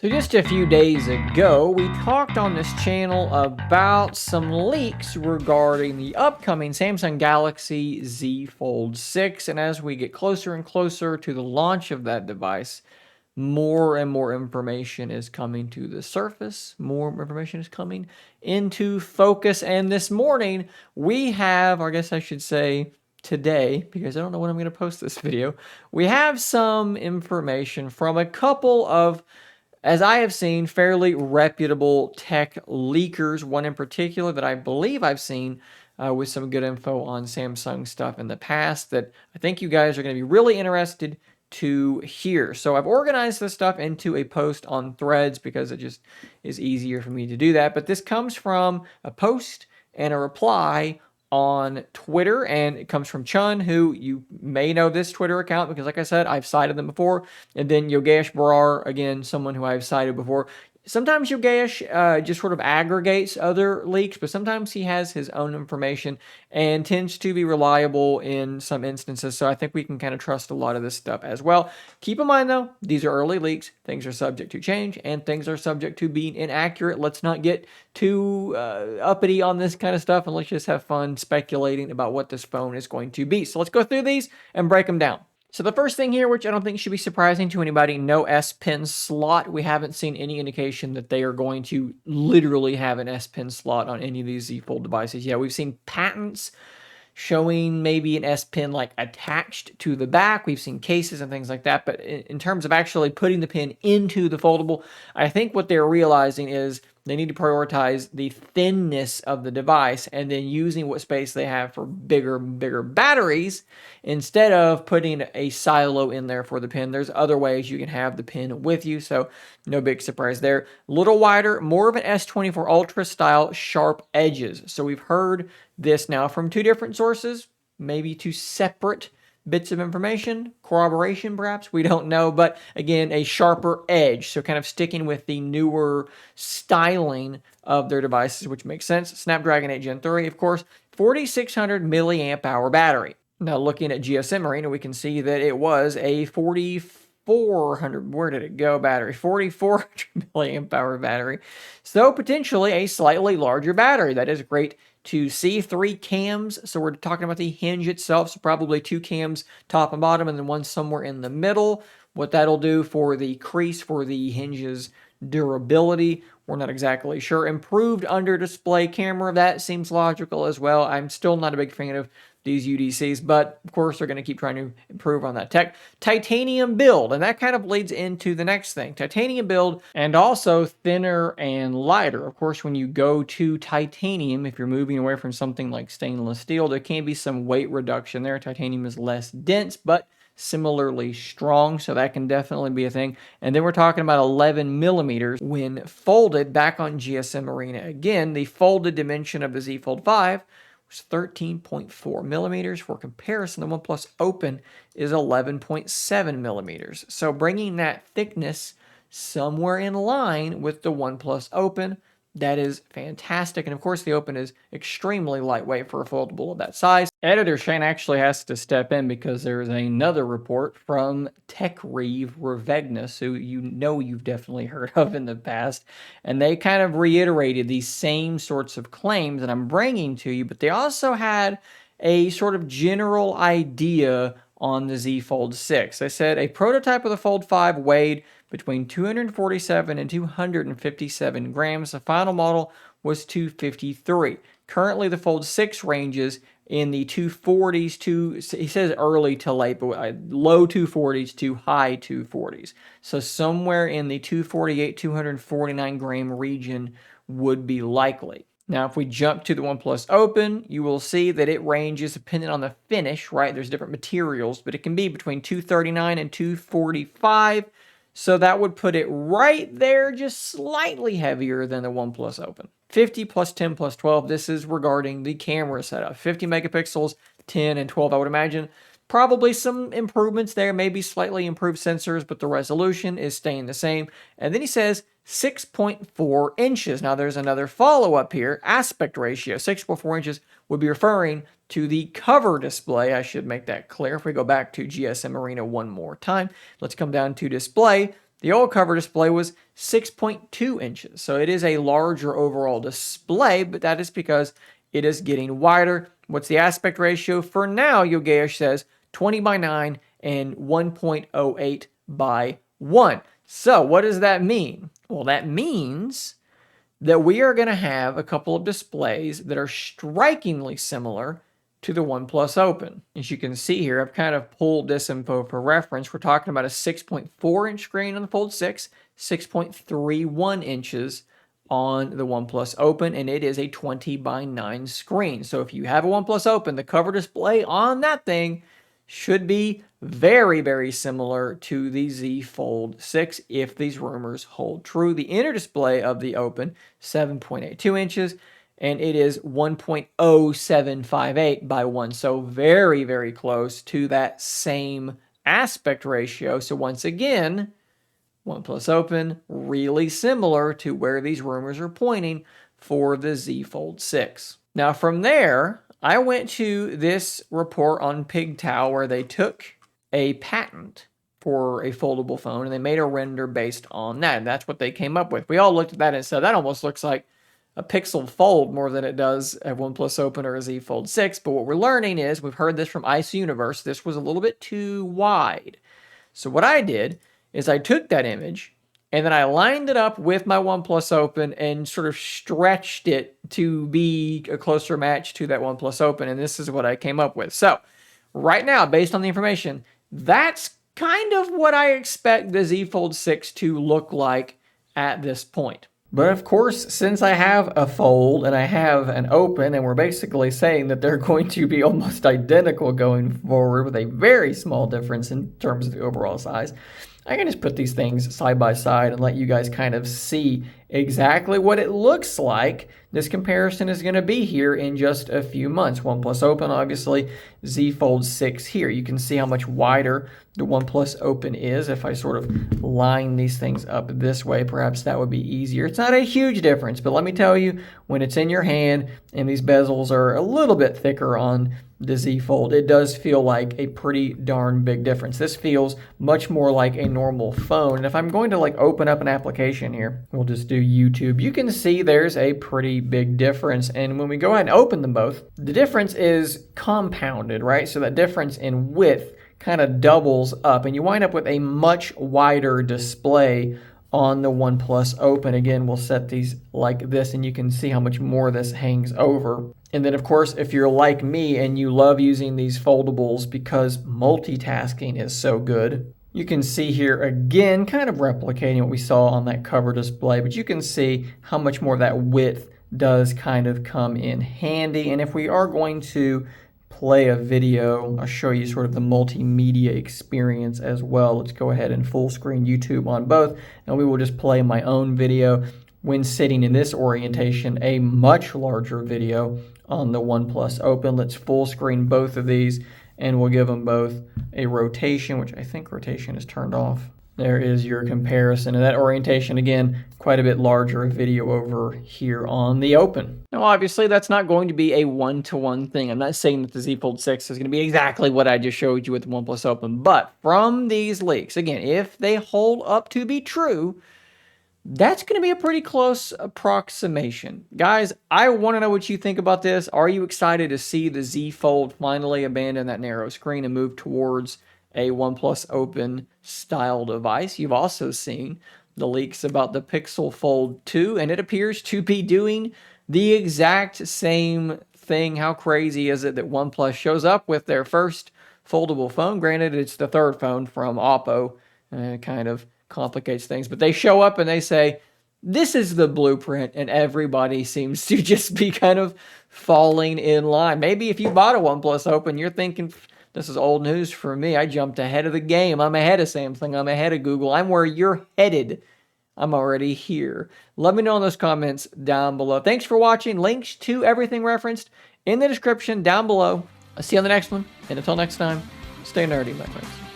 So just a few days ago, we talked on this channel about some leaks regarding the upcoming Samsung Galaxy Z Fold 6. And as we get closer and closer to the launch of that device, more and more information is coming to the surface. More information is coming into focus. And this morning, we have, or I guess I should say today, because I don't know when I'm going to post this video, we have some information from a couple of, as I have seen, fairly reputable tech leakers. One in particular that I believe I've seen with some good info on Samsung stuff in the past that I think you guys are going to be really interested to hear. So I've organized this stuff into a post on Threads because it just is easier for me to do that. But this comes from a post and a reply on Twitter, and it comes from Chun, who you may know this Twitter account because, like I said, I've cited them before. And then Yogesh Barar, again, someone who I've cited before. Sometimes Yogesh just sort of aggregates other leaks, but sometimes he has his own information and tends to be reliable in some instances. So I think we can kind of trust a lot of this stuff as well. Keep in mind, though, these are early leaks. Things are subject to change, and things are subject to being inaccurate. Let's not get too uppity on this kind of stuff, and let's just have fun speculating about what this phone is going to be. So let's go through these and break them down. So the first thing here, which I don't think should be surprising to anybody, no S Pen slot. We haven't seen any indication that they are going to literally have an S Pen slot on any of these Z Fold devices. Yeah, we've seen patents showing maybe an S Pen like attached to the back. We've seen cases and things like that. But in terms of actually putting the pen into the foldable, I think what they're realizing is they need to prioritize the thinness of the device and then using what space they have for bigger batteries instead of putting a silo in there for the pen. There's other ways you can have the pen with you, so no big surprise there. A little wider, more of an S24 Ultra style sharp edges. So we've heard this now from two different sources, maybe two separate bits of information, corroboration perhaps, we don't know, but again, a sharper edge, so kind of sticking with the newer styling of their devices, which makes sense. Snapdragon 8 Gen 3, of course, 4600 milliamp hour battery. Now looking at GSM Arena, we can see that it was a 4400, where did it go, battery, 4400 milliamp hour battery, so potentially a slightly larger battery. That is great to see. 3 cams, so we're talking about the hinge itself, so probably 2 cams top and bottom and then one somewhere in the middle. What that'll do for the crease, for the hinge's durability, we're not exactly sure. Improved under display camera, that seems logical as well. I'm still not a big fan of these UDCs, but of course they're going to keep trying to improve on that tech. Titanium build, and that kind of leads into the next thing. Titanium build, and also thinner and lighter. Of course, when you go to titanium, if you're moving away from something like stainless steel, there can be some weight reduction there. Titanium is less dense, but similarly strong, so that can definitely be a thing. And then we're talking about 11 millimeters when folded. Back on GSM Arena again, the folded dimension of the Z Fold 5 was 13.4 millimeters. For comparison, the OnePlus Open is 11.7 millimeters. So bringing that thickness somewhere in line with the OnePlus Open, that is fantastic. And of course, the Open is extremely lightweight for a foldable of that size. Editor Shane actually has to step in because there's another report from TechReeve Revegnus, who you know you've definitely heard of in the past. And they kind of reiterated these same sorts of claims that I'm bringing to you, but they also had a sort of general idea on the Z Fold 6. They said a prototype of the Fold 5 weighed between 247 and 257 grams. The final model was 253. Currently, the Fold 6 ranges in the 240s to, he says early to late, but low 240s to high 240s. So somewhere in the 248, 249 gram region would be likely. Now, if we jump to the OnePlus Open, you will see that it ranges depending on the finish, right? There's different materials, but it can be between 239 and 245. So that would put it right there, just slightly heavier than the OnePlus Open. 50 plus 10 plus 12, this is regarding the camera setup. 50 megapixels, 10 and 12, I would imagine. Probably some improvements there, maybe slightly improved sensors, but the resolution is staying the same. And then he says 6.4 inches. Now there's another follow-up here, aspect ratio. 6.4 inches would be referring to the cover display. I should make that clear. If we go back to GSM Arena one more time, let's come down to display. The old cover display was 6.2 inches. So it is a larger overall display, but that is because it is getting wider. What's the aspect ratio? For now, Yogesh says 20 by 9 and 1.08 by 1. So what does that mean? Well, that means that we are going to have a couple of displays that are strikingly similar to the OnePlus Open. As you can see here, I've kind of pulled this info for reference. We're talking about a 6.4-inch screen on the Fold 6, 6.31 inches on the OnePlus Open, and it is a 20 by 9 screen. So if you have a OnePlus Open, the cover display on that thing should be very, very similar to the Z Fold 6 if these rumors hold true. The inner display of the Open, 7.82 inches, and it is 1.0758 by 1. So very, very close to that same aspect ratio. So once again, OnePlus Open, really similar to where these rumors are pointing for the Z Fold 6. Now from there, I went to this report on Pigtail where they took a patent for a foldable phone and they made a render based on that. And that's what they came up with. We all looked at that and said, that almost looks like a Pixel Fold more than it does a OnePlus Open or a Z Fold 6. But what we're learning is, we've heard this from Ice Universe, this was a little bit too wide. So what I did is I took that image and then I lined it up with my OnePlus Open and sort of stretched it to be a closer match to that OnePlus Open. And this is what I came up with. So right now, based on the information, that's kind of what I expect the Z Fold 6 to look like at this point. But of course, since I have a Fold and I have an Open, and we're basically saying that they're going to be almost identical going forward with a very small difference in terms of the overall size, I can just put these things side by side and let you guys kind of see exactly what it looks like this comparison is going to be here in just a few months. OnePlus Open, obviously, Z Fold 6 here. You can see how much wider the OnePlus Open is. If I sort of line these things up this way, perhaps that would be easier. It's not a huge difference, but let me tell you, when it's in your hand and these bezels are a little bit thicker on the Z Fold, it does feel like a pretty darn big difference. This feels much more like a normal phone. And if I'm going to like open up an application here, we'll just do YouTube, you can see there's a pretty big difference. And when we go ahead and open them both, the difference is compounded, right? So that difference in width kind of doubles up and you wind up with a much wider display on the OnePlus Open. Again, we'll set these like this and you can see how much more this hangs over. And then of course, if you're like me and you love using these foldables because multitasking is so good, you can see here again, kind of replicating what we saw on that cover display, but you can see how much more that width does kind of come in handy. And if we are going to play a video, I'll show you sort of the multimedia experience as well. Let's go ahead and full screen YouTube on both, and we will just play my own video when sitting in this orientation, a much larger video on the OnePlus Open. Let's full screen both of these and we'll give them both a rotation, which I think rotation is turned off. There is your comparison. And that orientation, again, quite a bit larger video over here on the Open. Now, obviously, that's not going to be a one-to-one thing. I'm not saying that the Z Fold 6 is going to be exactly what I just showed you with the OnePlus Open. But from these leaks, again, if they hold up to be true, that's going to be a pretty close approximation. Guys, I want to know what you think about this. Are you excited to see the Z Fold finally abandon that narrow screen and move towards a OnePlus Open style device? You've also seen the leaks about the Pixel Fold 2, and it appears to be doing the exact same thing. How crazy is it that OnePlus shows up with their first foldable phone? Granted, it's the third phone from Oppo, and it kind of complicates things, but they show up and they say, this is the blueprint, and everybody seems to just be kind of falling in line. Maybe if you bought a OnePlus Open, you're thinking, this is old news for me. I jumped ahead of the game. I'm ahead of Samsung. I'm ahead of Google. I'm where you're headed. I'm already here. Let me know in those comments down below. Thanks for watching. Links to everything referenced in the description down below. I'll see you on the next one. And until next time, stay nerdy, my friends.